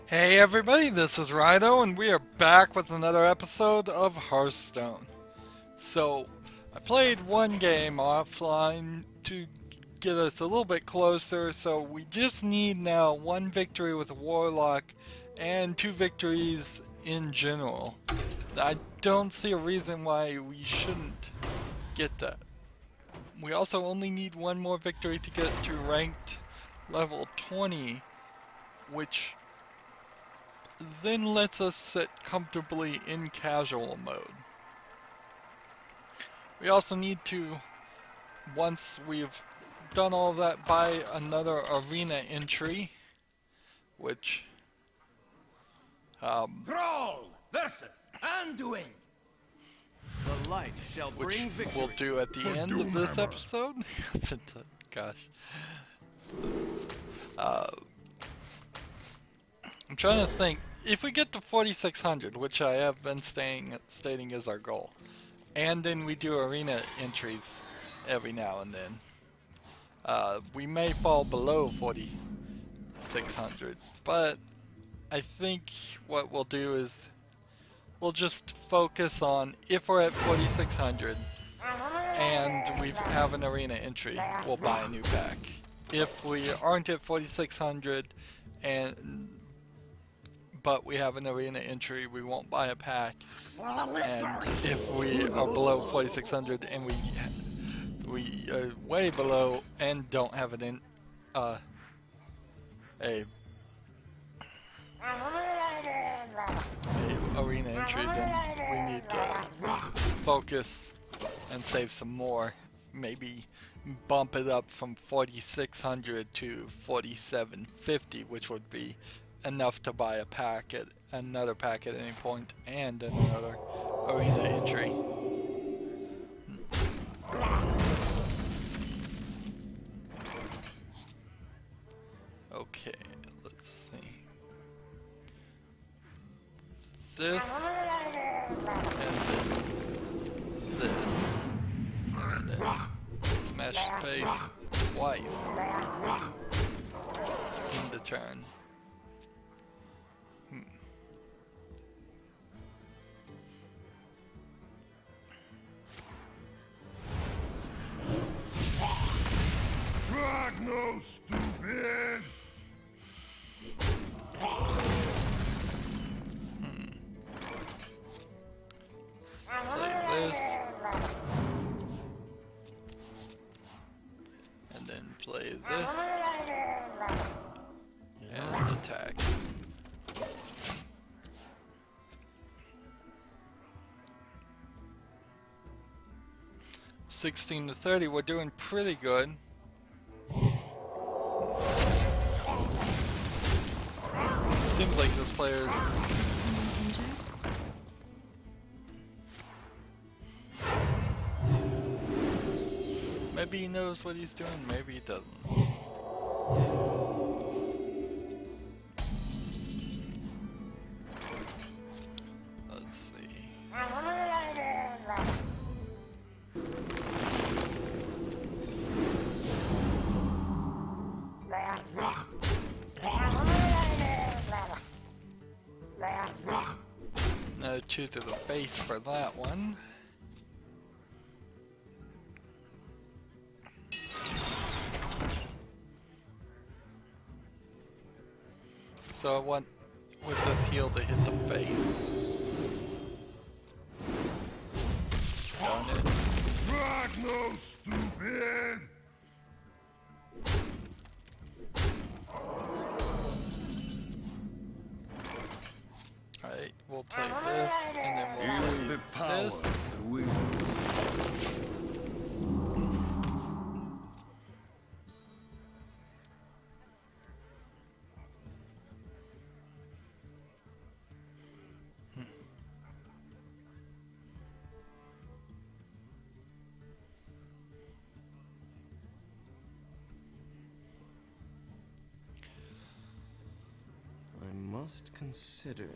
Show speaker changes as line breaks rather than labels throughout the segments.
Hey everybody, this is Rydo, and we are back with another episode of Hearthstone. So, I played one game offline to get us a little bit closer, so we just need now one victory with a Warlock and 2 victories in general. I don't see a reason why we shouldn't get that. We also only need one more victory to get to ranked level 20, which then lets us sit comfortably in casual mode. We also need to, once we've done all of that, buy another arena entry, which
Thrall versus Anduin. The light shall bring victory.
we'll do at the end of this episode. Gosh. I'm trying to think, if we get to 4600, which I have been stating is our goal, and then we do arena entries every now and then, we may fall below 4600, but I think what we'll do is we'll just focus on, if we're at 4600 and we have an arena entry, we'll buy a new pack. If we aren't at 4600 but we have an arena entry, we won't buy a pack. And if we are below 4600 and we are way below and don't have an arena entry, then we need to focus and save some more. Maybe bump it up from 4600 to 4750, which would be enough to buy a pack at another pack at any point and another arena entry. Okay, let's see. This and this. And then smash face twice in the turn.
No, stupid!
Play this. And then play this. And attack. $16 to $30, we're doing pretty good. Seems like this player maybe he knows what he's doing, maybe he doesn't. Let's see. No 2 to the face for that one. So I want with this heal to hit the face. Darn it.
No, stupid!
Alright, we'll play this, and then we'll play this.
I must consider.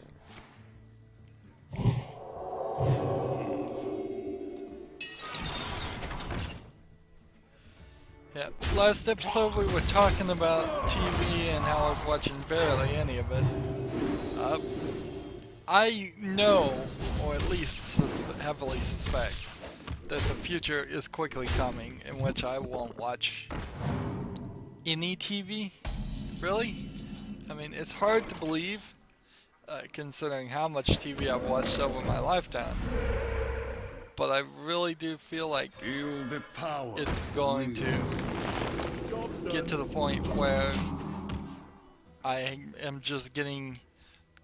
Yeah, last episode we were talking about TV and how I was watching barely any of it. Uh, I know, or at least heavily suspect, that the future is quickly coming in which I won't watch any TV. Really? I mean, it's hard to believe, considering how much TV I've watched over my lifetime. But I really do feel like
Feel the power.
it's going to get to the point where I am just getting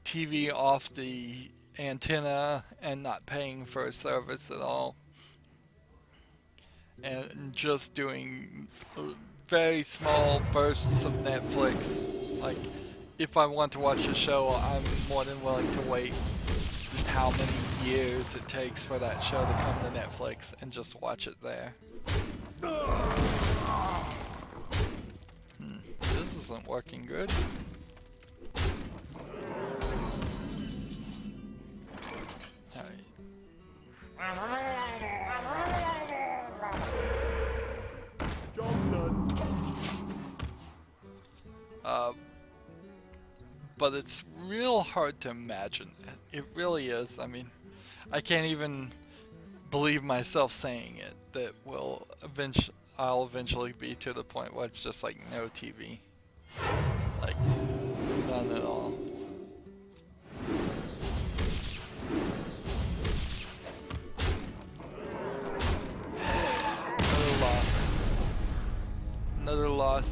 TV off the antenna and not paying for a service at all, and just doing very small bursts of Netflix. Like, if I want to watch a show, I'm more than willing to wait how many years it takes for that show to come to Netflix and just watch it there. This isn't working good. But it's real hard to imagine. It really is. I mean, I can't even believe myself saying it. That I'll eventually be to the point where it's just like no TV, like none at all. Another loss.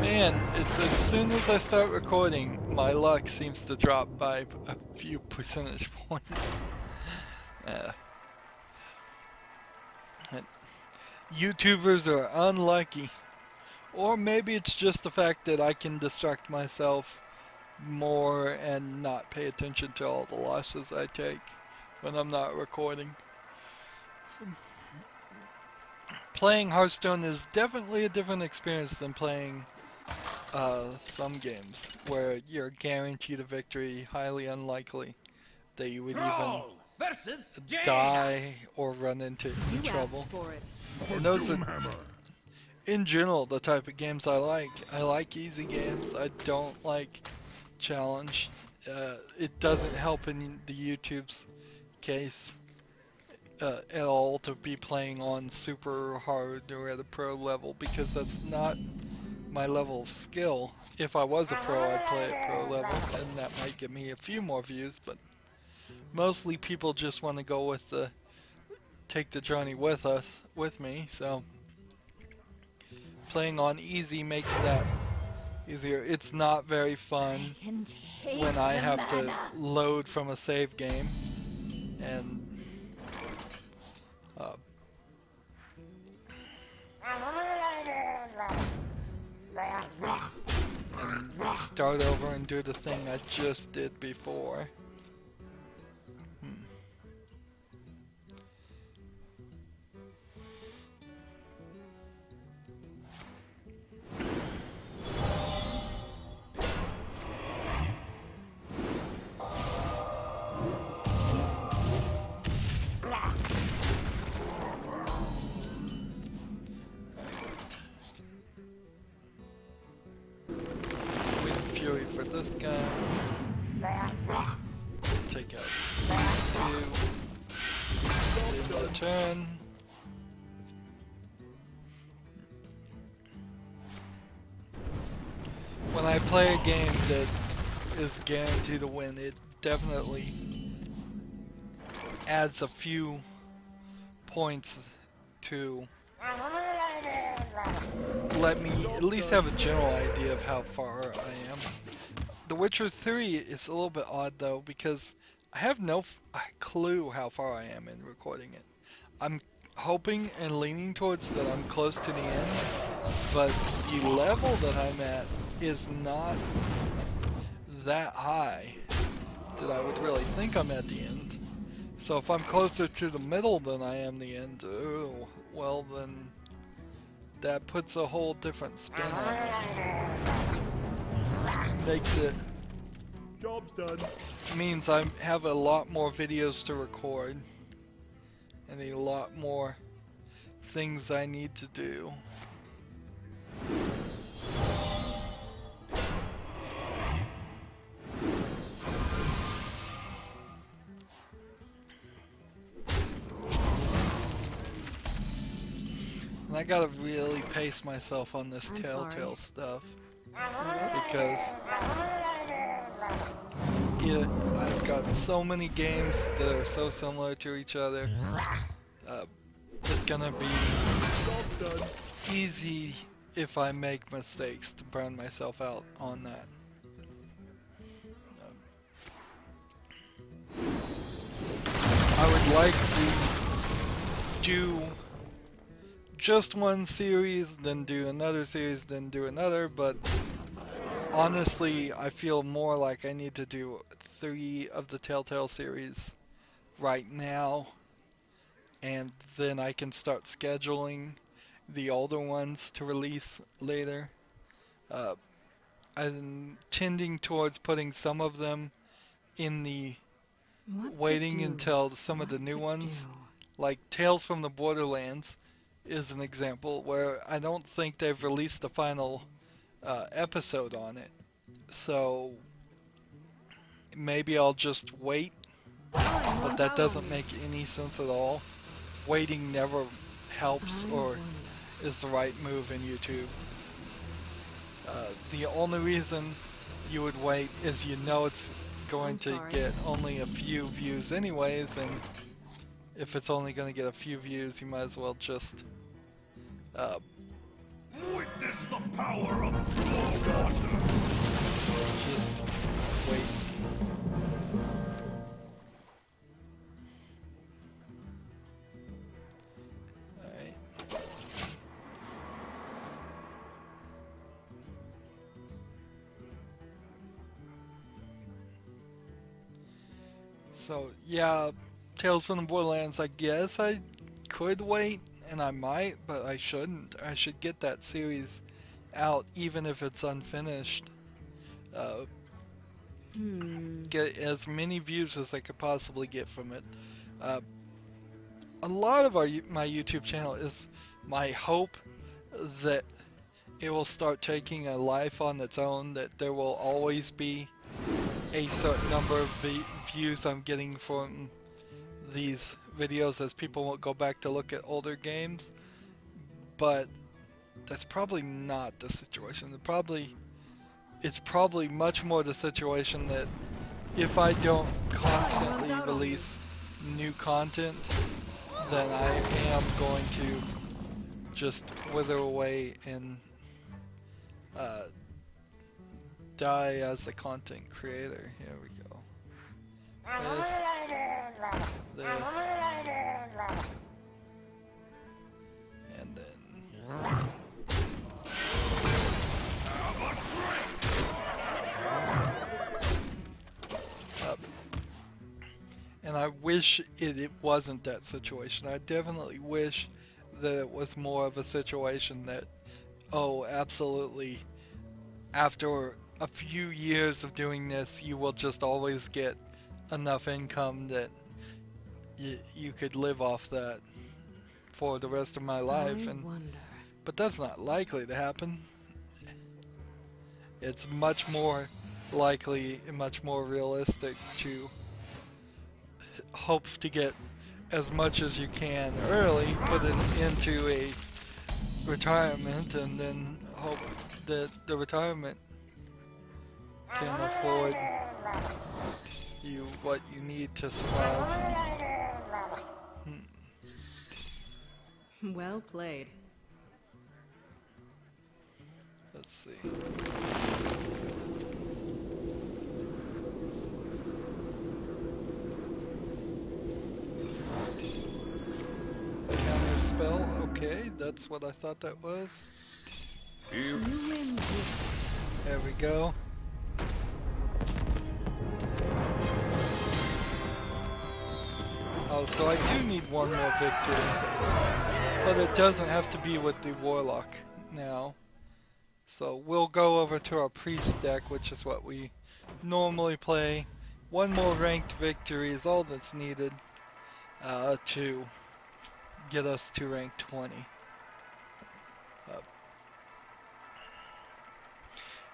Man, it's as soon as I start recording, my luck seems to drop by a few percentage points. YouTubers are unlucky. Or maybe it's just the fact that I can distract myself more and not pay attention to all the losses I take when I'm not recording. Playing Hearthstone is definitely a different experience than playing some games where you're guaranteed a victory, highly unlikely that you would even die or run into trouble. And those are, in general, the type of games I like. I like easy games. I don't like challenge. It doesn't help in the YouTube's case at all to be playing on super hard or at a pro level, because that's not my level of skill. If I was a pro, I'd play at pro level, and that might give me a few more views, but mostly people just want to go with take the journey with me, so playing on easy makes that easier. It's not very fun when I have to load from a save game and start over and do the thing I just did before. Fury for this guy. Take out 2. End the turn. When I play a game that is guaranteed to win, it definitely adds a few points to let me at least have a general idea of how far I am. The Witcher 3 is a little bit odd though, because I have no clue how far I am in recording it. I'm hoping and leaning towards that I'm close to the end, but the level that I'm at is not that high that I would really think I'm at the end. So if I'm closer to the middle than I am the end, oh, well then that puts a whole different spin on it. Makes it,
Job's done.
means I have a lot more videos to record and a lot more things I need to do. I gotta really pace myself on this
I'm
Telltale
sorry.
stuff
Whoops.
because I've got so many games that are so similar to each other. It's gonna be
Job's done.
easy if I make mistakes to burn myself out on that. I would like to do just one series, then do another series, then do another, but honestly, I feel more like I need to do 3 of the Telltale series right now, and then I can start scheduling the older ones to release later. Uh, I'm tending towards putting some of them in the
What to
waiting
do?
until some of the
What
new
to
ones,
do?
like Tales from the Borderlands is an example where I don't think they've released the final episode on it. So maybe I'll just wait,
Time
but
runs
that
out on
doesn't
me.
make any sense at all. Waiting never helps
I
or
wonder.
is the right move in YouTube. The only reason you would wait is you know it's going
I'm
to
sorry.
get only a few views anyways, and if it's only going to get a few views, you might as well just
Witness the power of
just wait. Alright. So, yeah, Tales from the Borderlands, I guess I could wait, and I might, but I shouldn't. I should get that series out, even if it's unfinished. Uh, Get as many views as I could possibly get from it. Uh, a lot of my YouTube channel is my hope that it will start taking a life on its own, that there will always be a certain number of views I'm getting from these videos as people won't go back to look at older games, but that's probably not the situation. It's probably much more the situation that if I don't constantly release new content, then I am going to just wither away and die as a content creator. Here we go. This, and then up. And I wish it wasn't that situation. I definitely wish that it was more of a situation that, oh, absolutely, after a few years of doing this, you will just always get enough income that you could live off that for the rest of my life.
I wonder.
But that's not likely to happen. It's much more likely and much more realistic to hope to get as much as you can early, put it into a retirement, and then hope that the retirement can afford you what you need to survive.
Well played.
Let's see. Counter spell, okay, that's what I thought that was.
You win.
There we go. Oh, so I do need one more victory. But it doesn't have to be with the Warlock now. So we'll go over to our Priest deck, which is what we normally play. One more ranked victory is all that's needed to get us to rank 20.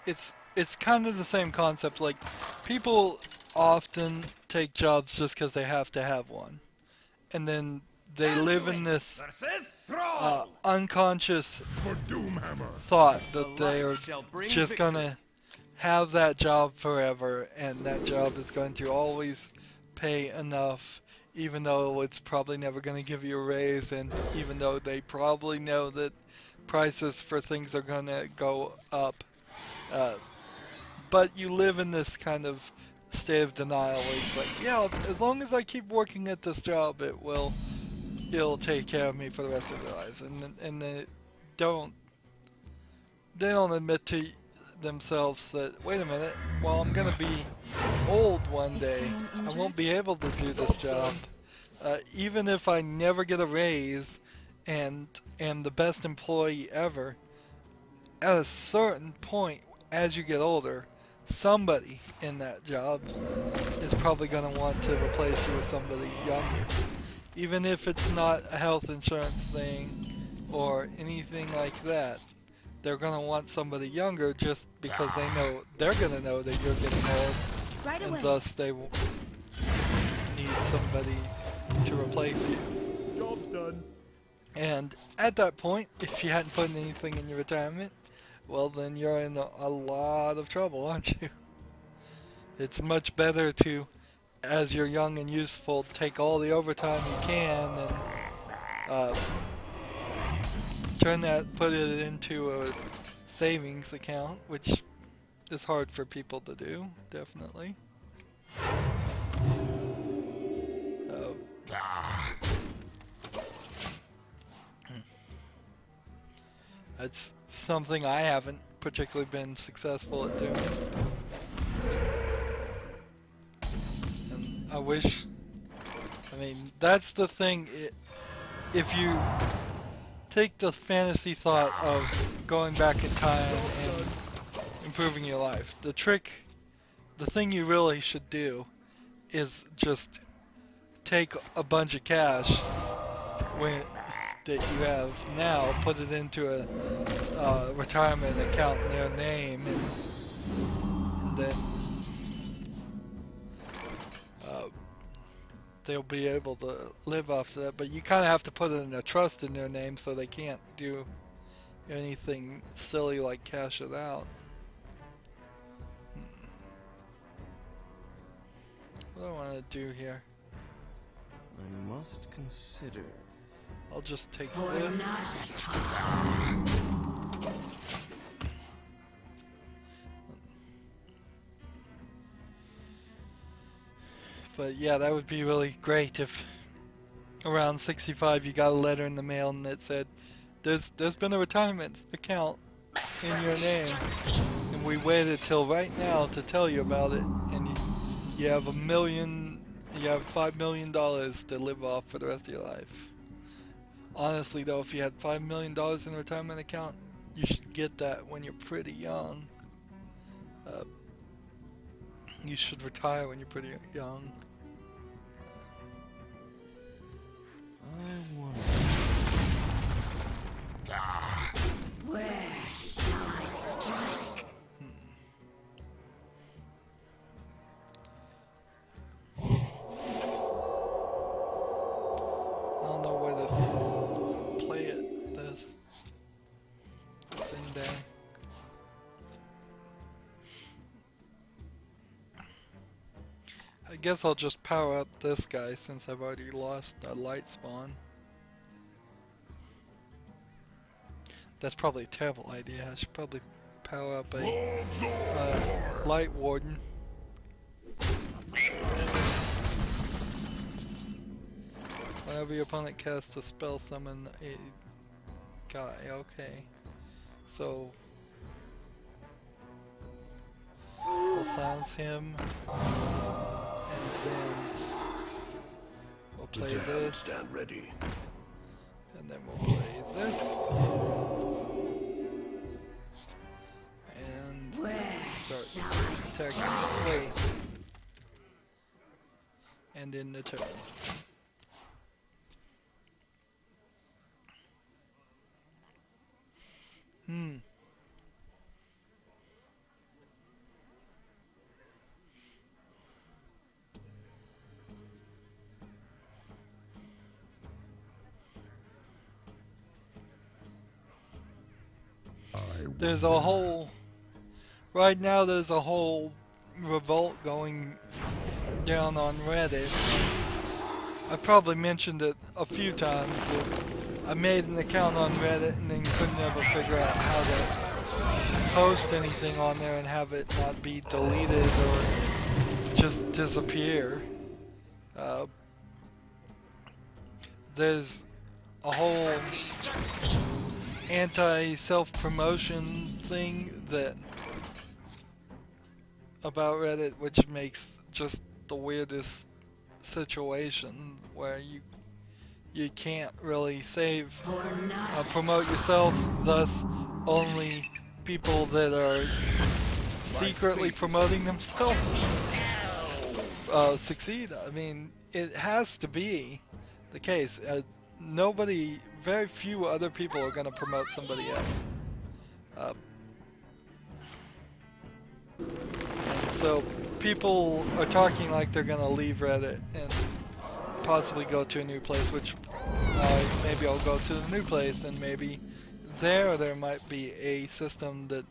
It's kind of the same concept. Like, people often take jobs just because they have to have one, and then they live in this
versus Troll.
unconscious
For Doomhammer.
thought
The
that they are
light shall bring
just
victory.
gonna have that job forever, and that job is going to always pay enough, even though it's probably never going to give you a raise, and even though they probably know that prices for things are going to go up. But you live in this kind of state of denial where it's like, yeah, as long as I keep working at this job, it'll take care of me for the rest of their lives, and they don't admit to themselves that, wait a minute, well, I'm gonna be old one day, I won't be able to do this job. Even if I never get a raise and am the best employee ever, at a certain point as you get older, somebody in that job is probably going to want to replace you with somebody younger. Even if it's not a health insurance thing or anything like that, they're going to want somebody younger just because they know they're going to know that you're getting old,
Right
and
away.
thus they need somebody to replace you.
Job's done.
And at that point, if you hadn't put anything in your retirement, well, then you're in a lot of trouble, aren't you? It's much better to, as you're young and useful, take all the overtime you can and put it into a savings account, which is hard for people to do, definitely. That's something I haven't particularly been successful at doing. And I mean, that's the thing, if you take the fantasy thought of going back in time and improving your life, the thing you really should do is just take a bunch of cash that you have now, put it into a retirement account in their name, and then they'll be able to live off that. But you kind of have to put it in a trust in their name so they can't do anything silly like cash it out. What do I want to do here?
I must consider.
I'll just take this. But yeah, that would be really great if around 65 you got a letter in the mail and it said, there's been a retirement account in your name, and we waited till right now to tell you about it, and you have $5 million to live off for the rest of your life. Honestly though, if you had $5 million in a retirement account, you should get that when you're pretty young. You should retire when you're pretty young.
I wonder.
Where shall I strike?
I don't know where to play it. This in there. I guess I'll just power up this guy since I've already lost a light spawn. That's probably a terrible idea. I should probably power up a light warden. Whenever your opponent casts a spell, summon a guy. Okay. So we'll silence him, and then we'll play this,
Stand ready.
and then we'll play this, and start attacking. Wait. And in the turn. there's a whole, right now there's a whole revolt going down on Reddit. I've probably mentioned it a few times, but I made an account on Reddit and then couldn't ever figure out how to post anything on there and have it not be deleted or just disappear. There's a whole anti-self-promotion thing that about Reddit, which makes just the weirdest situation where you can't really promote yourself, thus only people that are secretly promoting themselves succeed. I mean, it has to be the case. Very few other people are going to promote somebody else. And so people are talking like they're going to leave Reddit and possibly go to a new place, which maybe I'll go to the new place, and maybe there might be a system that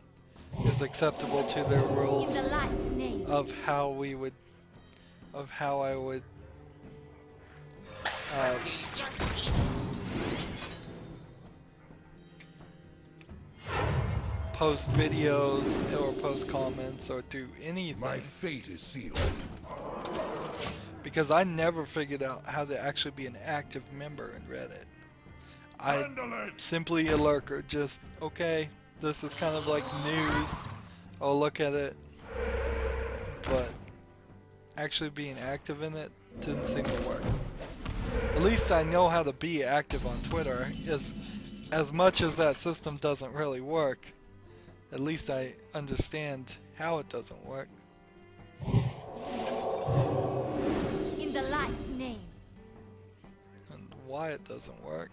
is acceptable to their rules of how I would post videos or post comments or do anything.
My fate is sealed.
Because I never figured out how to actually be an active member in Reddit. I'm simply a lurker, just, okay, this is kind of like news, I'll look at it, but actually being active in it didn't seem to work. At least I know how to be active on Twitter. As much as that system doesn't really work, at least I understand how it doesn't work.
In the light's name.
And why it doesn't work.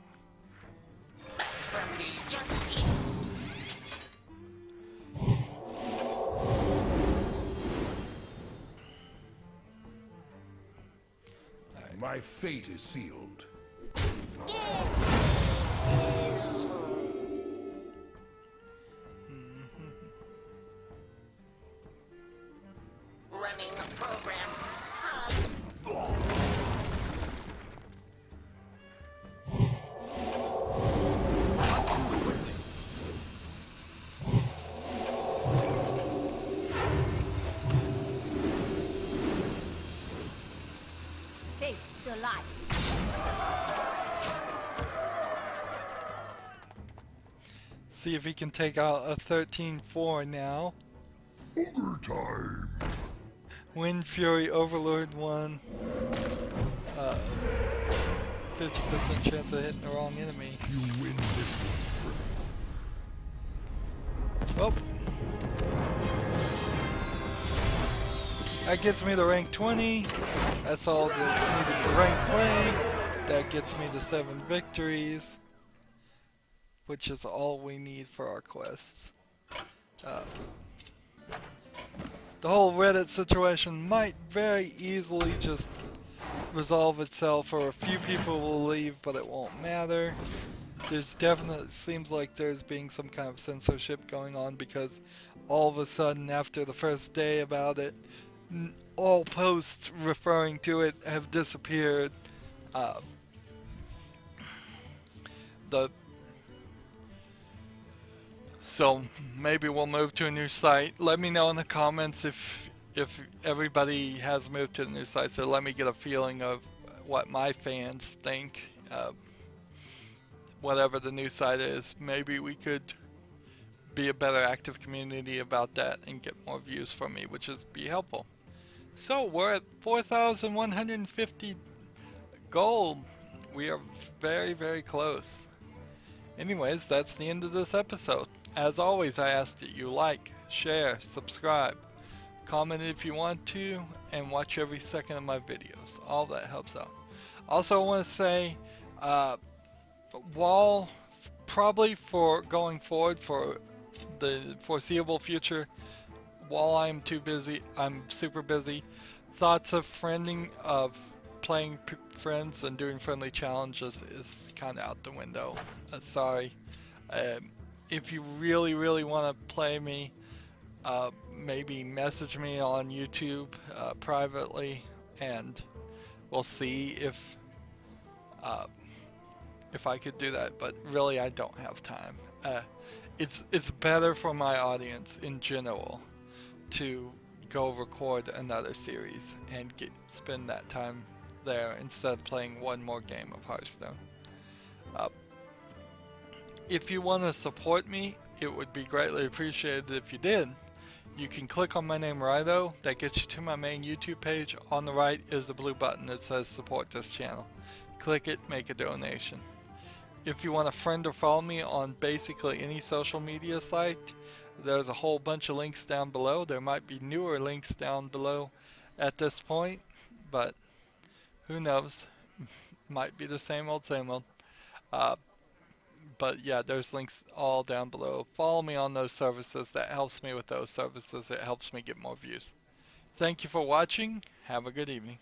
My fate is sealed.
Running the program.
Face the light.
See if he can take out a 13-4 now.
Overtime.
Wind Fury Overlord 1. 50% chance of hitting the wrong enemy.
You win this one.
Oh. That gets me to rank 20. That's all that's needed for rank play. That gets me to 7 victories, which is all we need for our quests. The whole Reddit situation might very easily just resolve itself, or a few people will leave, but it won't matter. There's definitely, seems like there's being some kind of censorship going on, because all of a sudden after the first day about it, all posts referring to it have disappeared. So maybe we'll move to a new site. Let me know in the comments if everybody has moved to the new site, so let me get a feeling of what my fans think. Whatever the new site is, maybe we could be a better active community about that and get more views from me, which is be helpful. So we're at 4,150 gold. We are very, very close. Anyways, that's the end of this episode. As always, I ask that you like, share, subscribe, comment if you want to, and watch every second of my videos. All that helps out. Also, I want to say, while probably for going forward for the foreseeable future, while I'm super busy, thoughts of playing friends and doing friendly challenges is kind of out the window. Sorry. if you really, really want to play me, maybe message me on YouTube privately, and we'll see uh, if I could do that. But really, I don't have time. It's better for my audience in general to go record another series and spend that time there instead of playing one more game of Hearthstone. Uh, if you want to support me, it would be greatly appreciated if you did. You can click on my name, Rydo. That gets you to my main YouTube page. On the right is a blue button that says support this channel. Click it, make a donation. If you want to friend or follow me on basically any social media site, there's a whole bunch of links down below. There might be newer links down below at this point, but who knows? Might be the same old, same old. Uh, but yeah, there's links all down below. Follow me on those services. That helps me with those services. It helps me get more views. Thank you for watching. Have a good evening.